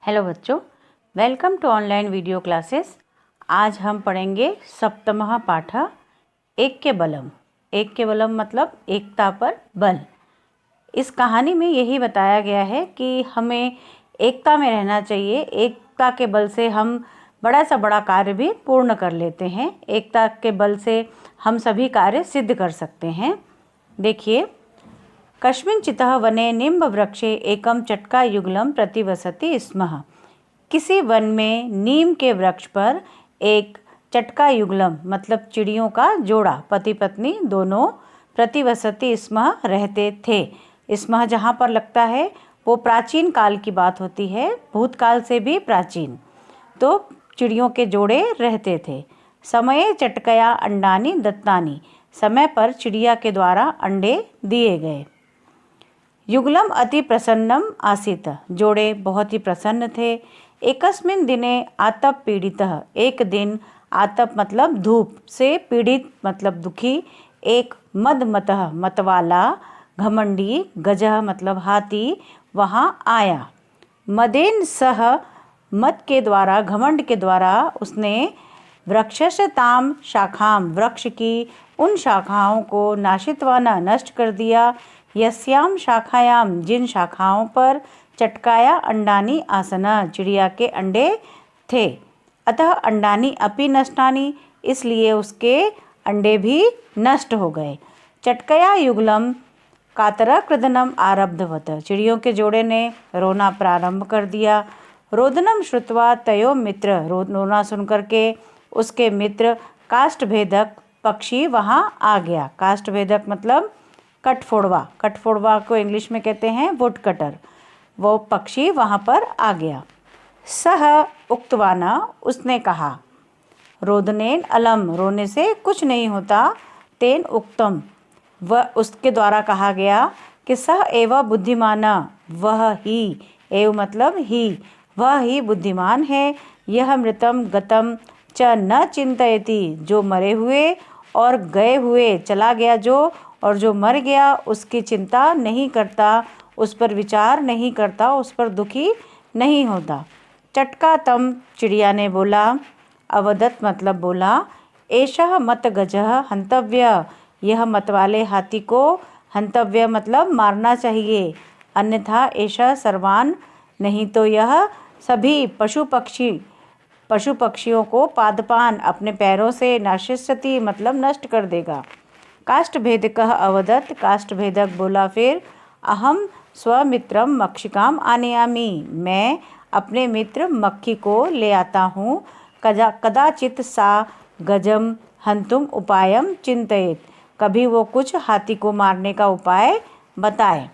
Hello बच्चों, welcome to online video classes. आज हम पढ़ेंगे सप्तमः पाठ एक के बलम। एक के बलम मतलब एकता पर बल। इस कहानी में यही बताया गया है कि हमें एकता में रहना चाहिए। एकता के बल से हम बड़ा से बड़ा कार्य भी पूर्ण कर लेते हैं। एकता के बल से हम सभी कार्य सिद्ध कर सकते हैं। देखिए, कस्मिंश्चितः वने निम्बवृक्षे एकम चटकायुगलं प्रतिवसति स्म। किसी वन में नीम के वृक्ष पर एक चटकायुगलम मतलब चिड़ियों का जोड़ा, पति पत्नी दोनों, प्रतिवसति स्म रहते थे। स्म जहाँ पर लगता है वो प्राचीन काल की बात होती है, भूतकाल से भी प्राचीन। तो चिड़ियों के जोड़े रहते थे। समये चटकया अंडानी दत्तानी, समय पर चिड़िया के द्वारा अंडे दिए गए। युगलम अति प्रसन्नम आसीत, जोड़े बहुत ही प्रसन्न थे। एकस्मिन् दिने आतप पीड़ितः, एक दिन आतप मतलब धूप से, पीड़ित मतलब दुखी, एक मदमतः मतवाला, घमंडी, गजह मतलब हाथी वहाँ आया। मदेन सह, मत के द्वारा, घमंड के द्वारा उसने वृक्षस्य ताम शाखाम, वृक्ष की उन शाखाओं को नाशित्वाना नष्ट कर दिया। यस्याम शाखायाम, जिन शाखाओं पर चटकाया अंडानी आसना, चिड़िया के अंडे थे। अतः अंडानी अपि नष्टानी, इसलिए उसके अंडे भी नष्ट हो गए। चटकया युगलम कातर कृदनम आरब्धवत, चिड़ियों के जोड़े ने रोना प्रारंभ कर दिया। रोदनम श्रुत्वा तयो मित्र, रोना सुनकर के उसके मित्र काष्ठभेदक पक्षी वहाँ आ गया। काष्ठभेदक मतलब कठफोड़वा, कठफोड़वा को इंग्लिश में कहते हैं वुड कटर। वो पक्षी वहाँ पर आ गया। सह उक्तवाना, उसने कहा, रोदनेन अलम, रोने से कुछ नहीं होता, तेन उक्तम, वह उसके द्वारा कहा गया कि सह एव बुद्धिमाना, वह ही, एव मतलब ही, वह ही बुद्धिमान है। यह मृतम गतम च न चिंतयति, जो मरे हुए और गए हुए चला गया जो, और जो मर गया उसकी चिंता नहीं करता, उस पर विचार नहीं करता, उस पर दुखी नहीं होता। चटका तम, चिड़िया ने बोला, अवदत मतलब बोला, एषः मत गजः हंतव्य, यह मत वाले हाथी को हंतव्य मतलब मारना चाहिए, अन्यथा एषः सर्वान, नहीं तो यह सभी पशु पक्षियों को पादपान अपने पैरों से नाशिष्यति मतलब नष्ट कर देगा। काष्ठभेदकः अवदत्, काष्ठभेदक बोला फिर, अहम स्वमित्रम मक्षिकाम आनयामि, मैं अपने मित्र मक्खी को ले आता हूँ। कदाचित सा गजम हंतुम उपायम चिंतयेत, कभी वो कुछ हाथी को मारने का उपाय बताए।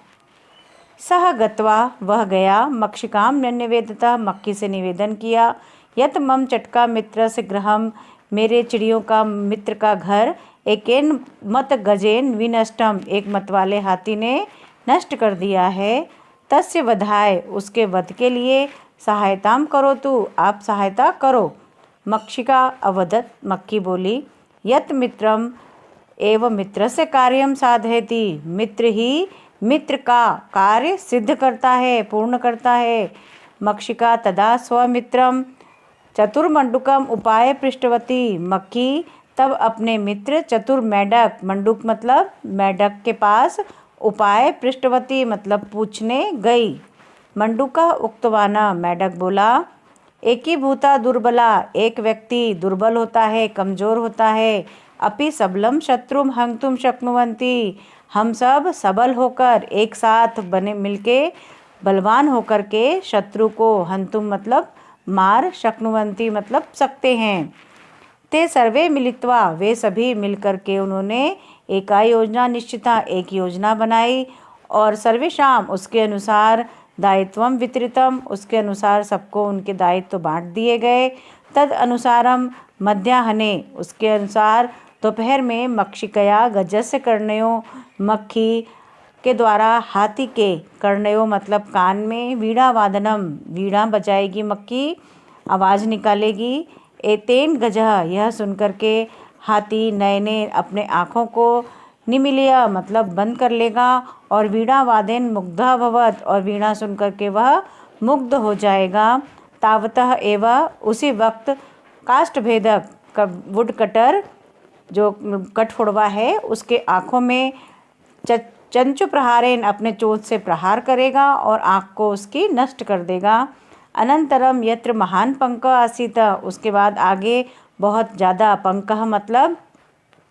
सह गत्वा, वह गया, मक्षिकाम निवेदतः, मक्खी से निवेदन किया, यत मम चटका मित्र से गृहम, मेरे चिड़ियों का मित्र का घर, एकेन मत गजेन विनष्टम, एक मत वाले हाथी ने नष्ट कर दिया है। तस्य वधाय, उसके वध के लिए, सहायताम करो तू, आप सहायता करो। मक्षिका अवदत, मक्खी बोली, यत मित्रम एव मित्र से कार्यम साधयति, मित्र ही मित्र का कार्य सिद्ध करता है, पूर्ण करता है। मक्षिका तदा स्वमित्रम चतुर्मंडुकम उपाय पृष्ठवती, मक्खी तब अपने मित्र चतुर्मेढक, मंडुक मतलब मेढक के पास, उपाय पृष्ठवती मतलब पूछने गई। मंडुका उक्तवाना, मेढक बोला, एकीभूता दुर्बला, एक व्यक्ति दुर्बल होता है, कमजोर होता है। अपि सबलम शत्रुम हंतुम शक्नुवंती, हम सब सबल होकर एक साथ बने मिलके बलवान होकर के शत्रु को, हंतुम मतलब मार, शक्नुवंती मतलब सकते हैं। ते सर्वे मिलित्वा, वे सभी मिलकर के उन्होंने एका योजना निश्चिता, एक योजना बनाई, और सर्वेशाम उसके अनुसार, दायित्वम वितरितम, उसके अनुसार सबको उनके दायित्व बांट दिए गए। तद अनुसारम मध्याह्ने, उसके अनुसार दोपहर में, मक्षिकया गजस्य कर्णयो, मक्खी के द्वारा हाथी के, कर्णयो मतलब कान में, वीणा वादनम, वीणा बजाएगी मक्खी, आवाज़ निकालेगी। एतेन गजह, यह सुनकर के हाथी नयने अपने आँखों को निमिलिया मतलब बंद कर लेगा, और वीणा वादेन मुग्धा भवत, और वीणा सुनकर के वह मुग्ध हो जाएगा। तावतः एवं उसी वक्त काष्ठभेदक वुड कटर जो कठफोड़वा है उसके आँखों में चंचु प्रहारेण अपने चोट से प्रहार करेगा और आँख को उसकी नष्ट कर देगा। अनंतरम यत्र महान पंक आसीत, उसके बाद आगे बहुत ज़्यादा, पंकः मतलब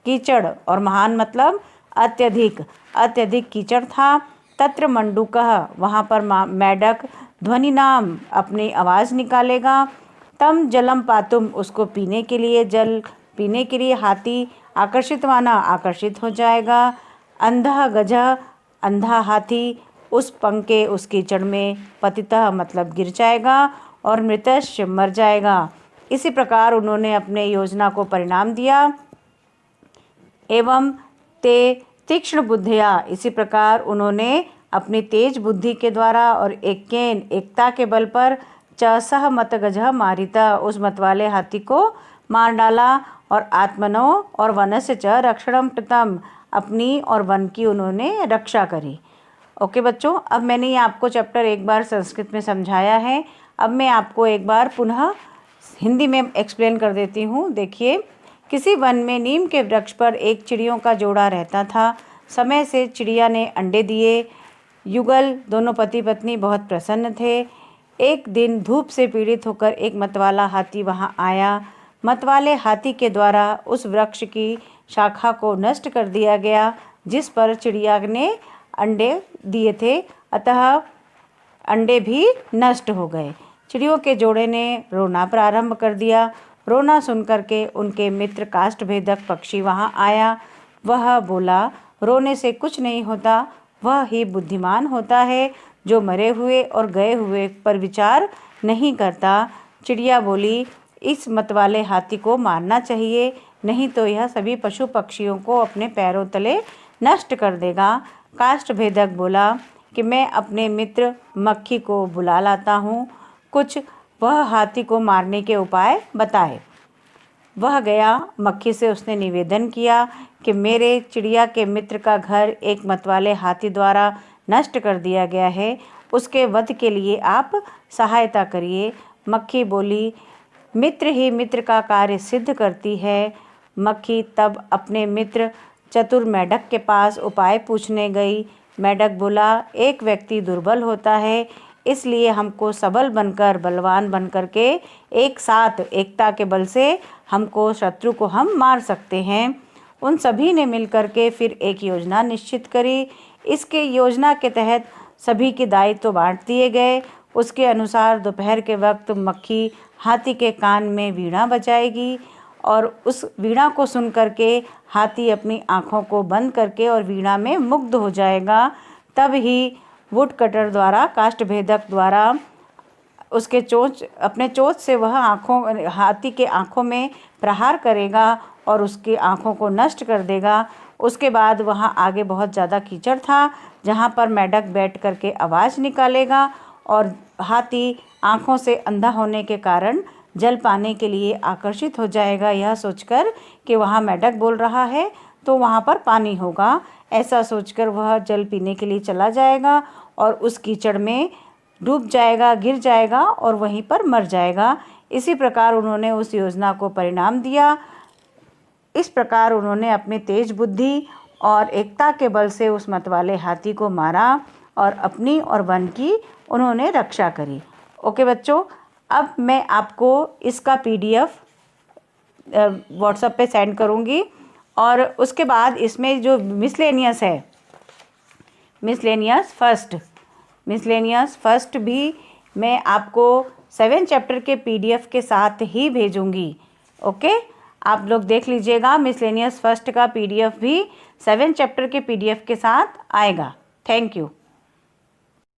कीचड़ और महान मतलब अत्यधिक, अत्यधिक कीचड़ था। तत्र मंडूकः, वहाँ पर मेढक ध्वनि नाम अपनी आवाज़ निकालेगा। तम जलम पातुम, उसको पीने के लिए, जल पीने के लिए हाथी आकर्षित माना आकर्षित हो जाएगा। अंधा गजः, अंधा हाथी उस पंके उस कीचड़ में पतितः मतलब गिर जाएगा और मृतश्च मर जाएगा। इसी प्रकार उन्होंने अपने योजना को परिणाम दिया। एवं ते तीक्ष्ण बुद्धिया, इसी प्रकार उन्होंने अपनी तेज बुद्धि के द्वारा और एकता के बल पर च सह मत गजः मारिता, उस मत वाले हाथी को मार डाला। और आत्मनो और वनस्य च रक्षणम कृतम, अपनी और वन की उन्होंने रक्षा करी। ओके बच्चों, अब मैंने ये आपको चैप्टर एक बार संस्कृत में समझाया है। अब मैं आपको एक बार पुनः हिंदी में एक्सप्लेन कर देती हूँ। देखिए, किसी वन में नीम के वृक्ष पर एक चिड़ियों का जोड़ा रहता था। समय से चिड़िया ने अंडे दिए। युगल दोनों पति पत्नी बहुत प्रसन्न थे। एक दिन धूप से पीड़ित होकर एक मतवाला हाथी वहाँ आया। मतवाले हाथी के द्वारा उस वृक्ष की शाखा को नष्ट कर दिया गया जिस पर चिड़िया ने अंडे दिए थे, अतः अंडे भी नष्ट हो गए। चिड़ियों के जोड़े ने रोना प्रारंभ कर दिया। रोना सुनकर के उनके मित्र काष्ठभेदक पक्षी वहाँ आया। वह बोला, रोने से कुछ नहीं होता, वह ही बुद्धिमान होता है जो मरे हुए और गए हुए पर विचार नहीं करता। चिड़िया बोली, इस मतवाले हाथी को मारना चाहिए, नहीं तो यह सभी पशु पक्षियों को अपने पैरों तले नष्ट कर देगा। काष्ठभेदक बोला कि मैं अपने मित्र मक्खी को बुला लाता हूँ, कुछ वह हाथी को मारने के उपाय बताए। वह गया। मक्खी से उसने निवेदन किया कि मेरे चिड़िया के मित्र का घर एक मतवाले हाथी द्वारा नष्ट कर दिया गया है, उसके वध के लिए आप सहायता करिए। मक्खी बोली, मित्र ही मित्र का कार्य सिद्ध करती है। मक्खी तब अपने मित्र चतुर मेढक के पास उपाय पूछने गई। मेढक बोला, एक व्यक्ति दुर्बल होता है, इसलिए हमको सबल बनकर, बलवान बनकर के एक साथ एकता के बल से हमको शत्रु को हम मार सकते हैं। उन सभी ने मिलकर के फिर एक योजना निश्चित करी। इसके योजना के तहत सभी के दायित्व बांट दिए गए। उसके अनुसार दोपहर के वक्त मक्खी हाथी के कान में वीणा बजाएगी और उस वीणा को सुन करके हाथी अपनी आँखों को बंद करके और वीणा में मुग्ध हो जाएगा। तब ही वुड कटर द्वारा, काष्ठभेदक द्वारा उसके अपने चोंच से वह हाथी के आँखों में प्रहार करेगा और उसकी आँखों को नष्ट कर देगा। उसके बाद वहाँ आगे बहुत ज़्यादा कीचड़ था जहाँ पर मेढक बैठ करके आवाज़ निकालेगा और हाथी आँखों से अंधा होने के कारण जल पाने के लिए आकर्षित हो जाएगा, यह सोचकर कि वहाँ मेढक बोल रहा है तो वहाँ पर पानी होगा। ऐसा सोचकर वह जल पीने के लिए चला जाएगा और उस कीचड़ में डूब जाएगा, गिर जाएगा और वहीं पर मर जाएगा। इसी प्रकार उन्होंने उस योजना को परिणाम दिया। इस प्रकार उन्होंने अपनी तेज बुद्धि और एकता के बल से उस मतवाले हाथी को मारा और अपनी और वन की उन्होंने रक्षा करी। ओके बच्चों, अब मैं आपको इसका PDF व्हाट्सएप पे सेंड करूँगी और उसके बाद इसमें जो मिसलेनियस है, मिसलेनियस फर्स्ट भी मैं आपको 7 चैप्टर के PDF के साथ ही भेजूँगी। ओके, आप लोग देख लीजिएगा, मिसलेनियस फर्स्ट का PDF भी 7 चैप्टर के PDF के साथ आएगा। Thank you.